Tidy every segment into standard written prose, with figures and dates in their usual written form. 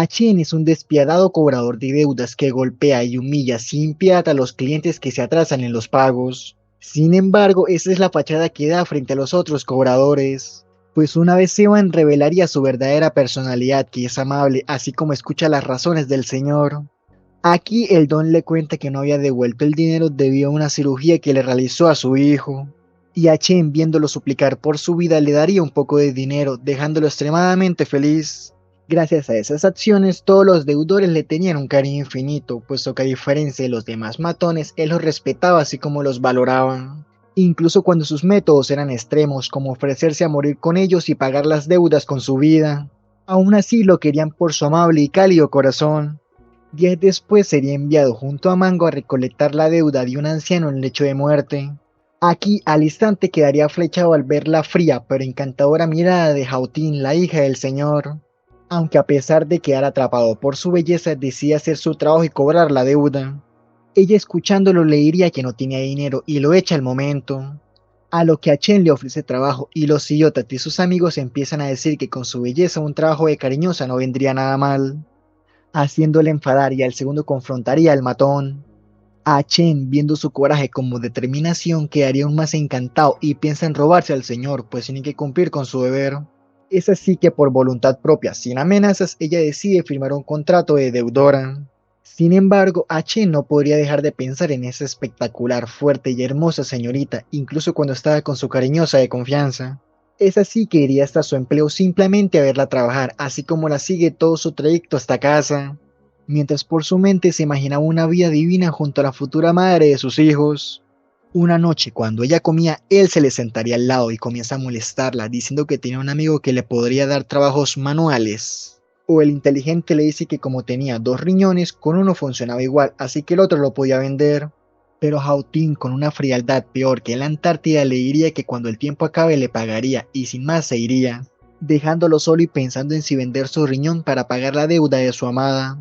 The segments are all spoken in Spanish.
Chen es un despiadado cobrador de deudas que golpea y humilla sin piedad a los clientes que se atrasan en los pagos. Sin embargo, esa es la fachada que da frente a los otros cobradores, pues una vez Seban revelaría su verdadera personalidad, que es amable, así como escucha las razones del señor. Aquí el don le cuenta que no había devuelto el dinero debido a una cirugía que le realizó a su hijo, y Chen, viéndolo suplicar por su vida, le daría un poco de dinero, dejándolo extremadamente feliz. Gracias a esas acciones, todos los deudores le tenían un cariño infinito, puesto que a diferencia de los demás matones, él los respetaba así como los valoraban. Incluso cuando sus métodos eran extremos, como ofrecerse a morir con ellos y pagar las deudas con su vida. Aún así lo querían por su amable y cálido corazón. Días después sería enviado junto a Mango a recolectar la deuda de un anciano en lecho de muerte. Aquí al instante quedaría flechado al ver la fría pero encantadora mirada de Jautín, la hija del señor. Aunque a pesar de quedar atrapado por su belleza, decide hacer su trabajo y cobrar la deuda. Ella escuchándolo le diría que no tenía dinero y lo echa al momento. A lo que a Chen le ofrece trabajo y los idiotas y sus amigos empiezan a decir que con su belleza un trabajo de cariñosa no vendría nada mal, haciéndole enfadar, y al segundo confrontaría al matón. A Chen, viendo su coraje como determinación, quedaría aún más encantado y piensa en robarse al señor, pues tiene que cumplir con su deber. Es así que por voluntad propia, sin amenazas, ella decide firmar un contrato de deudora. Sin embargo, Chen no podría dejar de pensar en esa espectacular, fuerte y hermosa señorita, incluso cuando estaba con su cariñosa de confianza. Es así que iría hasta su empleo simplemente a verla trabajar, así como la sigue todo su trayecto hasta casa, mientras por su mente se imaginaba una vida divina junto a la futura madre de sus hijos. Una noche, cuando ella comía, él se le sentaría al lado y comienza a molestarla, diciendo que tenía un amigo que le podría dar trabajos manuales. O el inteligente le dice que como tenía dos riñones, con uno funcionaba igual, así que el otro lo podía vender. Pero Jautín, con una frialdad peor que en la Antártida, le diría que cuando el tiempo acabe le pagaría y sin más se iría, dejándolo solo y pensando en si vender su riñón para pagar la deuda de su amada.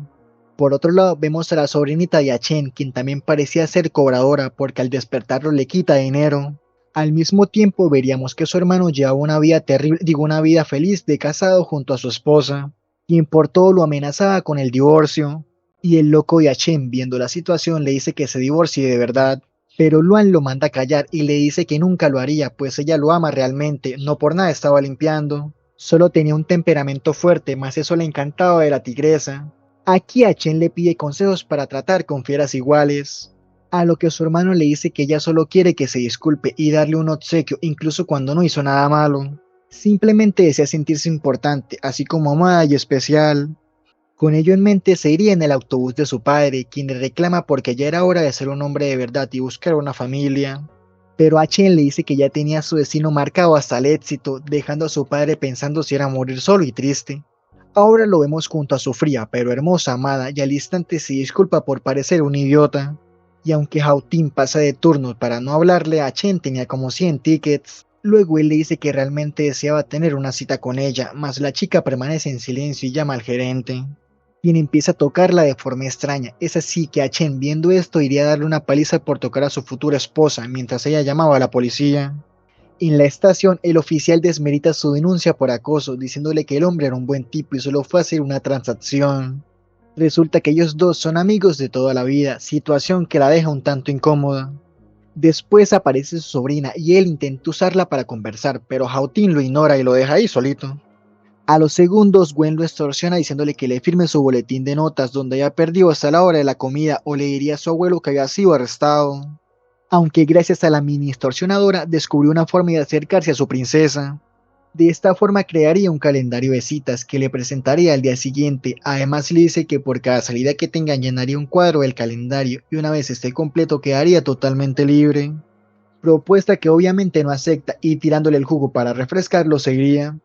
Por otro lado, vemos a la sobrinita de Chen, quien también parecía ser cobradora porque al despertarlo le quita dinero. Al mismo tiempo veríamos que su hermano llevaba una vida terrible, una vida feliz de casado junto a su esposa, quien por todo lo amenazaba con el divorcio. Y el loco de Chen, viendo la situación, le dice que se divorcie de verdad. Pero Luan lo manda a callar y le dice que nunca lo haría, pues ella lo ama realmente, no por nada estaba limpiando. Solo tenía un temperamento fuerte, mas eso le encantaba de la tigresa. Aquí Chen le pide consejos para tratar con fieras iguales, a lo que su hermano le dice que ella solo quiere que se disculpe y darle un obsequio incluso cuando no hizo nada malo. Simplemente desea sentirse importante, así como amada y especial. Con ello en mente se iría en el autobús de su padre, quien le reclama porque ya era hora de ser un hombre de verdad y buscar una familia. Pero Chen le dice que ya tenía su destino marcado hasta el éxito, dejando a su padre pensando si era morir solo y triste. Ahora lo vemos junto a su fría pero hermosa amada y al instante se disculpa por parecer un idiota. Y aunque Jautín pasa de turno para no hablarle, a Chen tenía como 100 tickets. Luego él le dice que realmente deseaba tener una cita con ella, mas la chica permanece en silencio y llama al gerente, quien empieza a tocarla de forma extraña. Es así que Chen, viendo esto, iría a darle una paliza por tocar a su futura esposa mientras ella llamaba a la policía. En la estación, el oficial desmerita su denuncia por acoso, diciéndole que el hombre era un buen tipo y solo fue a hacer una transacción. Resulta que ellos dos son amigos de toda la vida, situación que la deja un tanto incómoda. Después aparece su sobrina y él intenta usarla para conversar, pero Jautín lo ignora y lo deja ahí solito. A los segundos, Gwen lo extorsiona diciéndole que le firme su boletín de notas donde haya perdido hasta la hora de la comida o le diría a su abuelo que había sido arrestado. Aunque gracias a la mini extorsionadora descubrió una forma de acercarse a su princesa. De esta forma crearía un calendario de citas que le presentaría al día siguiente. Además le dice que por cada salida que tenga llenaría un cuadro del calendario y una vez esté completo quedaría totalmente libre. Propuesta que obviamente no acepta y tirándole el jugo para refrescarlo seguiría.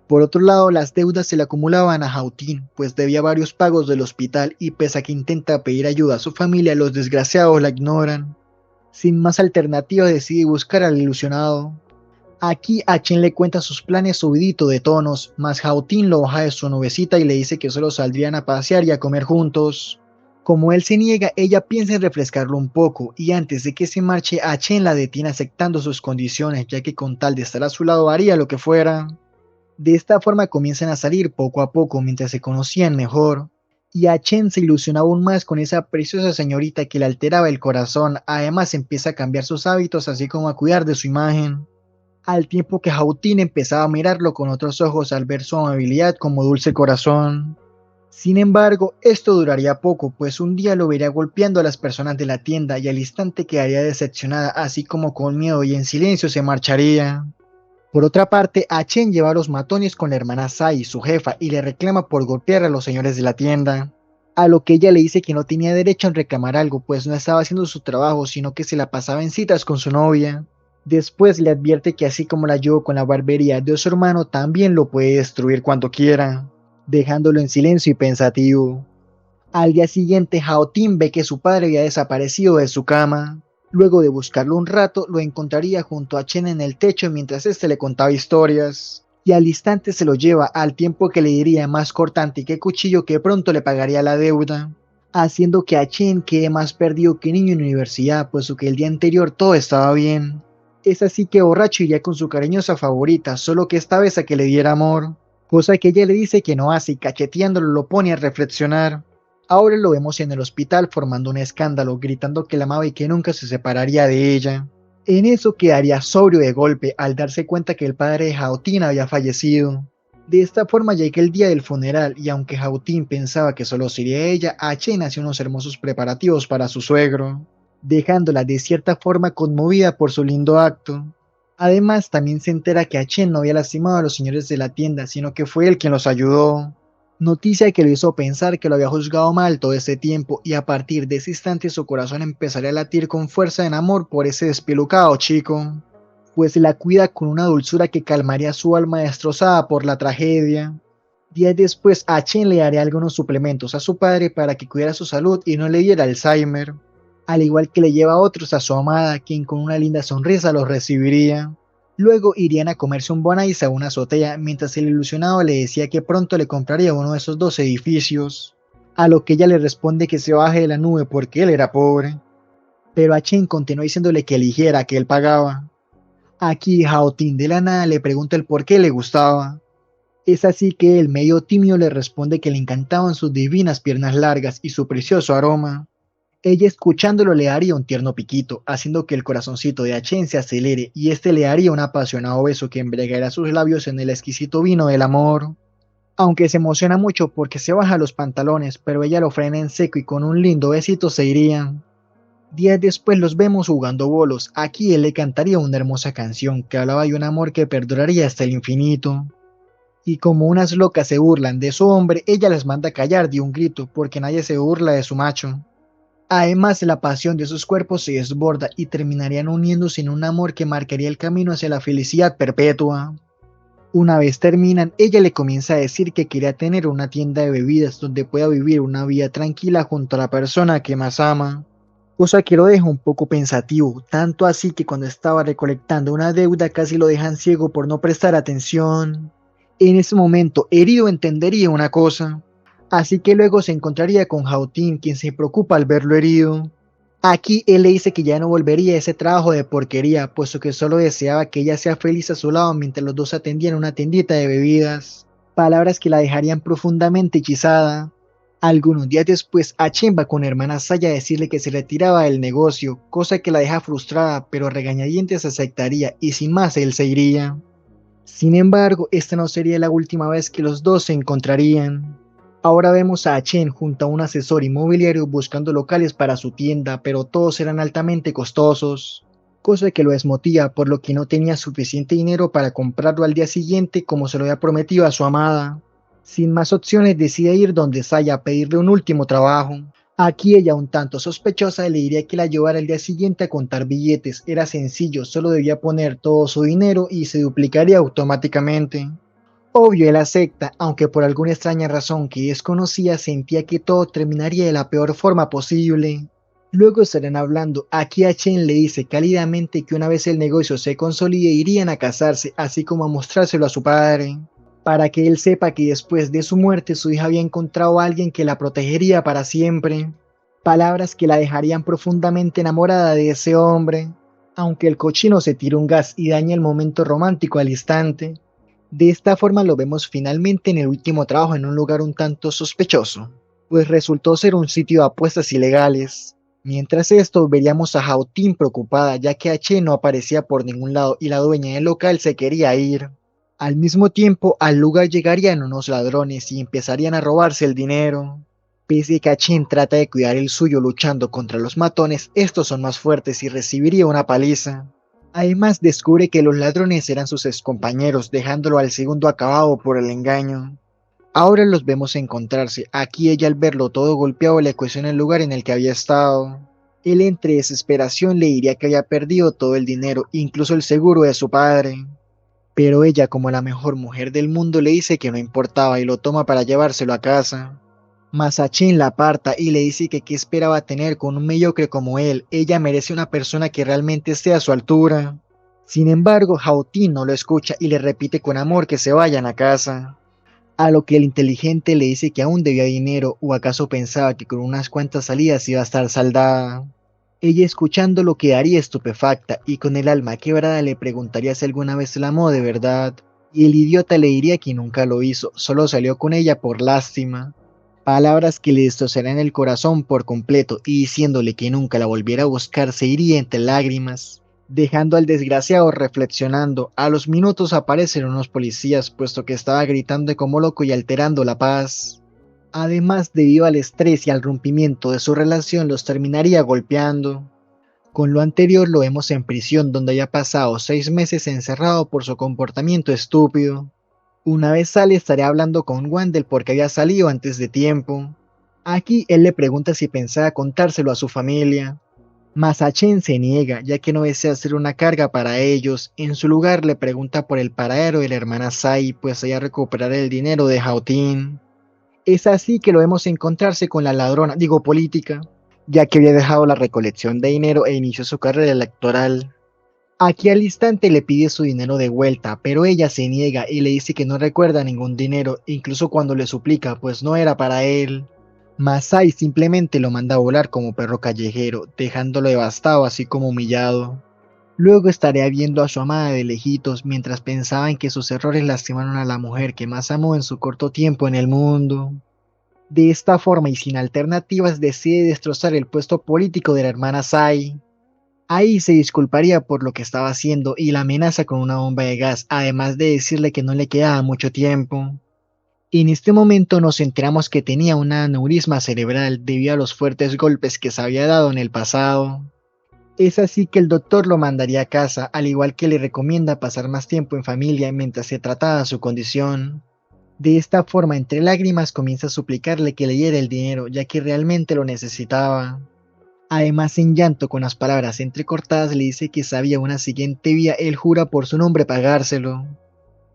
Por otro lado, las deudas se le acumulaban a Jautín, pues debía varios pagos del hospital y pese a que intenta pedir ayuda a su familia, los desgraciados la ignoran. Sin más alternativa decide buscar al ilusionado. Aquí a Chen le cuenta sus planes subidito de tonos, mas Jautín lo baja de su nubecita y le dice que solo saldrían a pasear y a comer juntos. Como él se niega, ella piensa en refrescarlo un poco y antes de que se marche, a Chen la detiene aceptando sus condiciones, ya que con tal de estar a su lado haría lo que fuera. De esta forma comienzan a salir poco a poco mientras se conocían mejor, y a Chen se ilusiona aún más con esa preciosa señorita que le alteraba el corazón. Además empieza a cambiar sus hábitos así como a cuidar de su imagen, al tiempo que Hao-Tin empezaba a mirarlo con otros ojos al ver su amabilidad como dulce corazón. Sin embargo, esto duraría poco, pues un día lo vería golpeando a las personas de la tienda y al instante quedaría decepcionada, así como con miedo y en silencio se marcharía. Por otra parte, Chen lleva a los matones con la hermana Sai, su jefa, y le reclama por golpear a los señores de la tienda. A lo que ella le dice que no tenía derecho en reclamar algo, pues no estaba haciendo su trabajo, sino que se la pasaba en citas con su novia. Después le advierte que así como la ayudó con la barbería de su hermano, también lo puede destruir cuando quiera, dejándolo en silencio y pensativo. Al día siguiente, Hao-Tin ve que su padre había desaparecido de su cama. Luego de buscarlo un rato, lo encontraría junto a Chen en el techo mientras este le contaba historias. Y al instante se lo lleva, al tiempo que le diría más cortante que cuchillo que pronto le pagaría la deuda, haciendo que a Chen quede más perdido que niño en universidad, puesto que el día anterior todo estaba bien. Es así que borracho iría con su cariñosa favorita, solo que esta vez a que le diera amor, cosa que ella le dice que no hace y cacheteándolo lo pone a reflexionar. Ahora lo vemos en el hospital formando un escándalo, gritando que la amaba y que nunca se separaría de ella. En eso quedaría sobrio de golpe al darse cuenta que el padre de Hao-Tin había fallecido. De esta forma llega el día del funeral y aunque Hao-Tin pensaba que solo sería ella, Chen hacía unos hermosos preparativos para su suegro, dejándola de cierta forma conmovida por su lindo acto. Además, también se entera que Chen no había lastimado a los señores de la tienda, sino que fue él quien los ayudó. Noticia que lo hizo pensar que lo había juzgado mal todo ese tiempo y a partir de ese instante su corazón empezaría a latir con fuerza en amor por ese despelucado chico, pues la cuida con una dulzura que calmaría su alma destrozada por la tragedia. Días después, a Chen le daría algunos suplementos a su padre para que cuidara su salud y no le diera Alzheimer, al igual que le lleva otros a su amada, quien con una linda sonrisa los recibiría. Luego irían a comerse un bonais a una azotea, mientras el ilusionado le decía que pronto le compraría uno de esos dos edificios, a lo que ella le responde que se baje de la nube porque él era pobre. Pero a Chen continuó diciéndole que eligiera, que él pagaba. Aquí Hao-Tin de la nada le pregunta el por qué le gustaba. Es así que él medio tímido le responde que le encantaban sus divinas piernas largas y su precioso aroma. Ella escuchándolo le daría un tierno piquito, haciendo que el corazoncito de Chen se acelere y este le daría un apasionado beso que embriagará sus labios en el exquisito vino del amor. Aunque se emociona mucho porque se baja los pantalones, pero ella lo frena en seco y con un lindo besito se irían. Días después los vemos jugando bolos. Aquí él le cantaría una hermosa canción que hablaba de un amor que perduraría hasta el infinito. Y como unas locas se burlan de su hombre, ella les manda a callar de un grito porque nadie se burla de su macho. Además, la pasión de sus cuerpos se desborda y terminarían uniéndose en un amor que marcaría el camino hacia la felicidad perpetua. Una vez terminan, ella le comienza a decir que quería tener una tienda de bebidas donde pueda vivir una vida tranquila junto a la persona que más ama. Cosa que lo deja un poco pensativo, tanto así que cuando estaba recolectando una deuda casi lo dejan ciego por no prestar atención. En ese momento, herido entendería una cosa. Así que luego se encontraría con Hao-Tin, quien se preocupa al verlo herido. Aquí él le dice que ya no volvería a ese trabajo de porquería, puesto que solo deseaba que ella sea feliz a su lado mientras los dos atendían una tiendita de bebidas. Palabras que la dejarían profundamente hechizada. Algunos días después, Chen va con hermana Saya a decirle que se retiraba del negocio, cosa que la deja frustrada, pero a regañadientes aceptaría y sin más él se iría. Sin embargo, esta no sería la última vez que los dos se encontrarían. Ahora vemos a Chen junto a un asesor inmobiliario buscando locales para su tienda, pero todos eran altamente costosos, cosa que lo desmotiva por lo que no tenía suficiente dinero para comprarlo al día siguiente como se lo había prometido a su amada. Sin más opciones decide ir donde Saya a pedirle un último trabajo. Aquí ella un tanto sospechosa le diría que la llevara al día siguiente a contar billetes. Era sencillo, solo debía poner todo su dinero y se duplicaría automáticamente. Obvio él acepta, aunque por alguna extraña razón que desconocía sentía que todo terminaría de la peor forma posible. Luego estarán hablando, aquí a Chen le dice cálidamente que una vez el negocio se consolide irían a casarse, así como a mostrárselo a su padre, para que él sepa que después de su muerte su hija había encontrado a alguien que la protegería para siempre. Palabras que la dejarían profundamente enamorada de ese hombre, aunque el cochino se tire un gas y dañe el momento romántico al instante. De esta forma lo vemos finalmente en el último trabajo en un lugar un tanto sospechoso, pues resultó ser un sitio de apuestas ilegales. Mientras esto, veríamos a Jautín preocupada ya que H no aparecía por ningún lado y la dueña del local se quería ir. Al mismo tiempo, al lugar llegarían unos ladrones y empezarían a robarse el dinero. Pese a que Chen trata de cuidar el suyo luchando contra los matones, estos son más fuertes y recibiría una paliza. Además, descubre que los ladrones eran sus excompañeros, dejándolo al segundo acabado por el engaño. Ahora los vemos encontrarse. Aquí ella, al verlo todo golpeado, le cuestiona el lugar en el que había estado. Él, entre desesperación, le diría que había perdido todo el dinero, incluso el seguro de su padre. Pero ella, como la mejor mujer del mundo, le dice que no importaba y lo toma para llevárselo a casa. Masachin la aparta y le dice que qué esperaba tener con un mediocre como él. Ella merece una persona que realmente esté a su altura. Sin embargo, Jautín no lo escucha y le repite con amor que se vayan a casa. A lo que el inteligente le dice que aún debía dinero o acaso pensaba que con unas cuantas salidas iba a estar saldada. Ella, escuchándolo, quedaría estupefacta y con el alma quebrada le preguntaría si alguna vez la amó de verdad. Y el idiota le diría que nunca lo hizo, solo salió con ella por lástima. Palabras que le destrozarán el corazón por completo y diciéndole que nunca la volviera a buscar se iría entre lágrimas, dejando al desgraciado reflexionando. A los minutos aparecen unos policías puesto que estaba gritando como loco y alterando la paz. Además, debido al estrés y al rompimiento de su relación, los terminaría golpeando. Con lo anterior lo vemos en prisión donde haya pasado 6 meses encerrado por su comportamiento estúpido. Una vez sale estaría hablando con Wandel porque había salido antes de tiempo. Aquí él le pregunta si pensaba contárselo a su familia. Masachen se niega ya que no desea ser una carga para ellos. En su lugar le pregunta por el paradero de la hermana Sai pues ella recuperará el dinero de Jautín. Es así que lo vemos encontrarse con la ladrona, digo política, ya que había dejado la recolección de dinero e inició su carrera electoral. Aquí al instante le pide su dinero de vuelta, pero ella se niega y le dice que no recuerda ningún dinero, incluso cuando le suplica, pues no era para él. Masai simplemente lo manda a volar como perro callejero, dejándolo devastado así como humillado. Luego estaría viendo a su amada de lejitos mientras pensaba en que sus errores lastimaron a la mujer que más amó en su corto tiempo en el mundo. De esta forma y sin alternativas decide destrozar el puesto político de la hermana Sai. Ahí se disculparía por lo que estaba haciendo y la amenaza con una bomba de gas, además de decirle que no le quedaba mucho tiempo. En este momento nos enteramos que tenía un aneurisma cerebral debido a los fuertes golpes que se había dado en el pasado. Es así que el doctor lo mandaría a casa, al igual que le recomienda pasar más tiempo en familia mientras se trataba su condición. De esta forma, entre lágrimas, comienza a suplicarle que le diera el dinero, ya que realmente lo necesitaba. Además, en llanto, con las palabras entrecortadas, le dice que sabía una siguiente vía, él jura por su nombre pagárselo.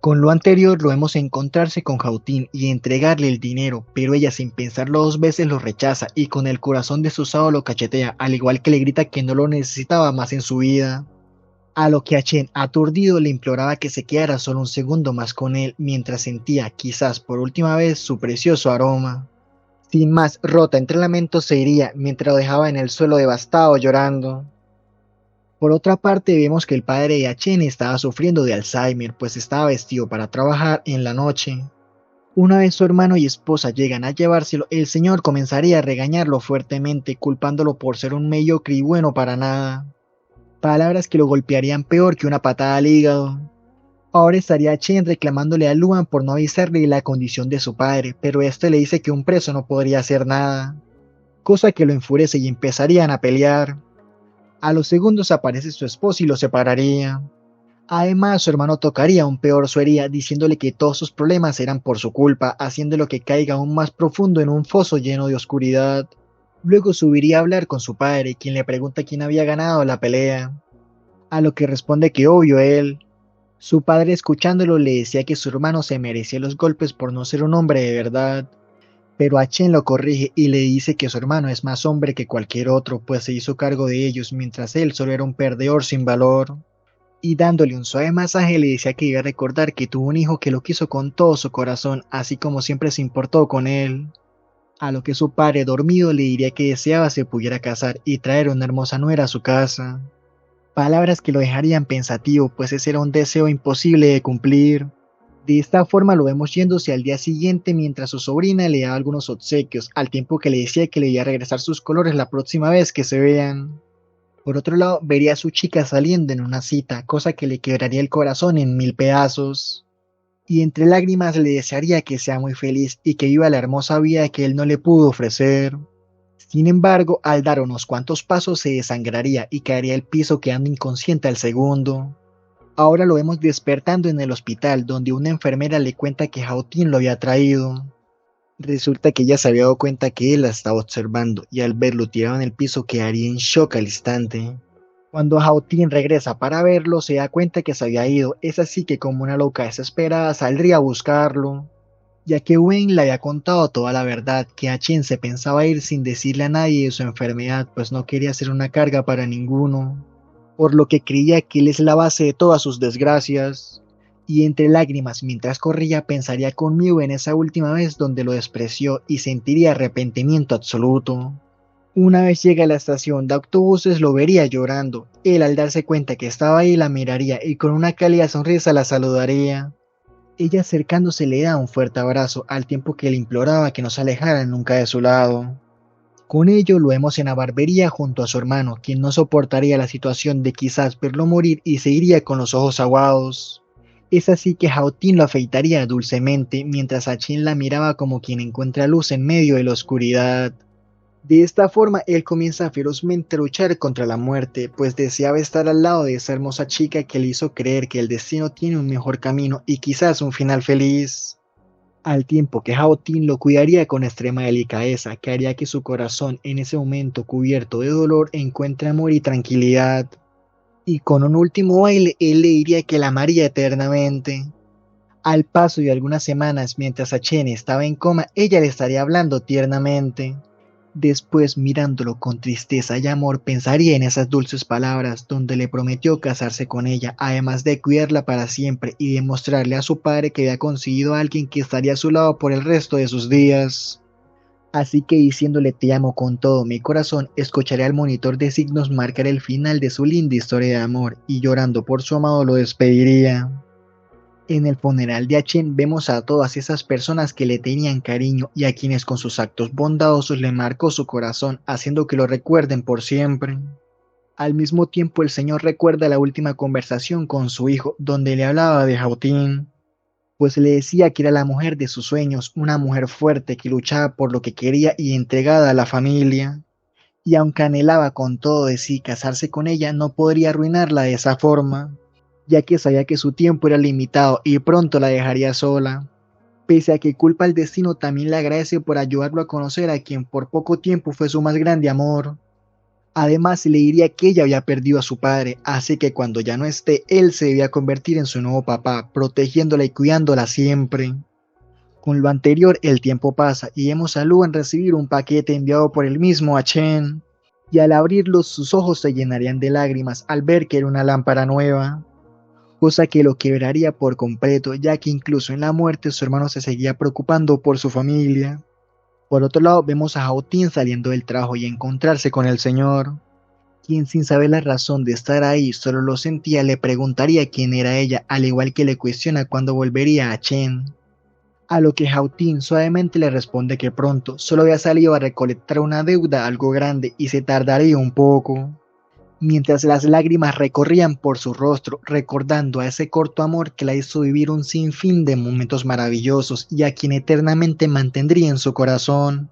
Con lo anterior lo vemos encontrarse con Jautín y entregarle el dinero, pero ella sin pensarlo 2 veces lo rechaza y con el corazón destrozado lo cachetea, al igual que le grita que no lo necesitaba más en su vida. A lo que Achen, aturdido, le imploraba que se quedara solo un segundo más con él mientras sentía, quizás por última vez, su precioso aroma. Sin más, rota entre lamentos se iría mientras lo dejaba en el suelo devastado llorando. Por otra parte, vemos que el padre de Achen estaba sufriendo de Alzheimer, pues estaba vestido para trabajar en la noche. Una vez su hermano y esposa llegan a llevárselo, el señor comenzaría a regañarlo fuertemente, culpándolo por ser un mediocre y bueno para nada. Palabras que lo golpearían peor que una patada al hígado. Ahora estaría Chen reclamándole a Luan por no avisarle de la condición de su padre, pero este le dice que un preso no podría hacer nada, cosa que lo enfurece y empezarían a pelear. A los segundos aparece su esposo y lo separaría. Además, su hermano tocaría aún peor su herida, diciéndole que todos sus problemas eran por su culpa, haciéndolo que caiga aún más profundo en un foso lleno de oscuridad. Luego subiría a hablar con su padre, quien le pregunta quién había ganado la pelea, a lo que responde que obvio él. Su padre, escuchándolo, le decía que su hermano se merecía los golpes por no ser un hombre de verdad, pero Achen lo corrige y le dice que su hermano es más hombre que cualquier otro, pues se hizo cargo de ellos mientras él solo era un perdedor sin valor. Y dándole un suave masaje le decía que iba a recordar que tuvo un hijo que lo quiso con todo su corazón, así como siempre se importó con él. A lo que su padre, dormido, le diría que deseaba se pudiera casar y traer una hermosa nuera a su casa. Palabras que lo dejarían pensativo, pues ese era un deseo imposible de cumplir. De esta forma lo vemos yéndose al día siguiente mientras su sobrina le da algunos obsequios, al tiempo que le decía que le iba a regresar sus colores la próxima vez que se vean. Por otro lado, vería a su chica saliendo en una cita, cosa que le quebraría el corazón en mil pedazos. Y entre lágrimas le desearía que sea muy feliz y que viva la hermosa vida que él no le pudo ofrecer. Sin embargo, al dar unos cuantos pasos se desangraría y caería al piso quedando inconsciente al segundo. Ahora lo vemos despertando en el hospital, donde una enfermera le cuenta que Jautín lo había traído. Resulta que ella se había dado cuenta que él la estaba observando y al verlo tirado en el piso quedaría en shock al instante. Cuando Jautín regresa para verlo, se da cuenta que se había ido. Es así que como una loca desesperada saldría a buscarlo, ya que Wayne le había contado toda la verdad, que Chen se pensaba ir sin decirle a nadie de su enfermedad, pues no quería ser una carga para ninguno, por lo que creía que él es la base de todas sus desgracias. Y entre lágrimas mientras corría pensaría conmigo en esa última vez donde lo despreció y sentiría arrepentimiento absoluto. Una vez llega a la estación de autobuses lo vería llorando. Él al darse cuenta que estaba ahí la miraría y con una cálida sonrisa la saludaría. Ella acercándose le da un fuerte abrazo al tiempo que le imploraba que no se alejara nunca de su lado. Con ello lo vemos en la barbería junto a su hermano, quien no soportaría la situación de quizás verlo morir y se iría con los ojos aguados. Es así que Jautín lo afeitaría dulcemente mientras Chen la miraba como quien encuentra luz en medio de la oscuridad. De esta forma, él comienza ferozmente a luchar contra la muerte, pues deseaba estar al lado de esa hermosa chica que le hizo creer que el destino tiene un mejor camino y quizás un final feliz. Al tiempo que Jautín lo cuidaría con extrema delicadeza, que haría que su corazón, en ese momento cubierto de dolor, encuentre amor y tranquilidad. Y con un último baile, él le diría que la amaría eternamente. Al paso de algunas semanas, mientras Chen estaba en coma, ella le estaría hablando tiernamente. Después, mirándolo con tristeza y amor, pensaría en esas dulces palabras donde le prometió casarse con ella, además de cuidarla para siempre y demostrarle a su padre que había conseguido a alguien que estaría a su lado por el resto de sus días. Así que diciéndole te amo con todo mi corazón, escucharé al monitor de signos marcar el final de su linda historia de amor y llorando por su amado lo despediría. En el funeral de Achen vemos a todas esas personas que le tenían cariño y a quienes con sus actos bondadosos le marcó su corazón, haciendo que lo recuerden por siempre. Al mismo tiempo el Señor recuerda la última conversación con su hijo, donde le hablaba de Jautín, pues le decía que era la mujer de sus sueños, una mujer fuerte que luchaba por lo que quería y entregada a la familia. Y aunque anhelaba con todo de sí casarse con ella, no podría arruinarla de esa forma, ya que sabía que su tiempo era limitado y pronto la dejaría sola. Pese a que culpa al destino, también le agradece por ayudarlo a conocer a quien por poco tiempo fue su más grande amor. Además, le diría que ella había perdido a su padre, así que cuando ya no esté, él se debía convertir en su nuevo papá, protegiéndola y cuidándola siempre. Con lo anterior, el tiempo pasa y vemos a Lu en recibir un paquete enviado por el mismo a Chen. Y al abrirlo, sus ojos se llenarían de lágrimas al ver que era una lámpara nueva, cosa que lo quebraría por completo, ya que incluso en la muerte su hermano se seguía preocupando por su familia. Por otro lado, vemos a Jautín saliendo del trabajo y encontrarse con el señor, quien sin saber la razón de estar ahí, solo lo sentía, le preguntaría quién era ella, al igual que le cuestiona cuándo volvería a Chen. A lo que Jautín suavemente le responde que pronto, solo había salido a recolectar una deuda algo grande y se tardaría un poco. Mientras las lágrimas recorrían por su rostro, recordando a ese corto amor que la hizo vivir un sinfín de momentos maravillosos y a quien eternamente mantendría en su corazón.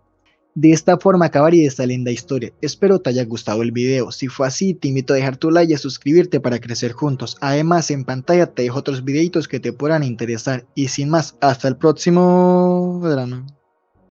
De esta forma acabaría esta linda historia. Espero te haya gustado el video. Si fue así, te invito a dejar tu like y a suscribirte para crecer juntos. Además, en pantalla te dejo otros videitos que te puedan interesar. Y sin más, hasta el próximo drama.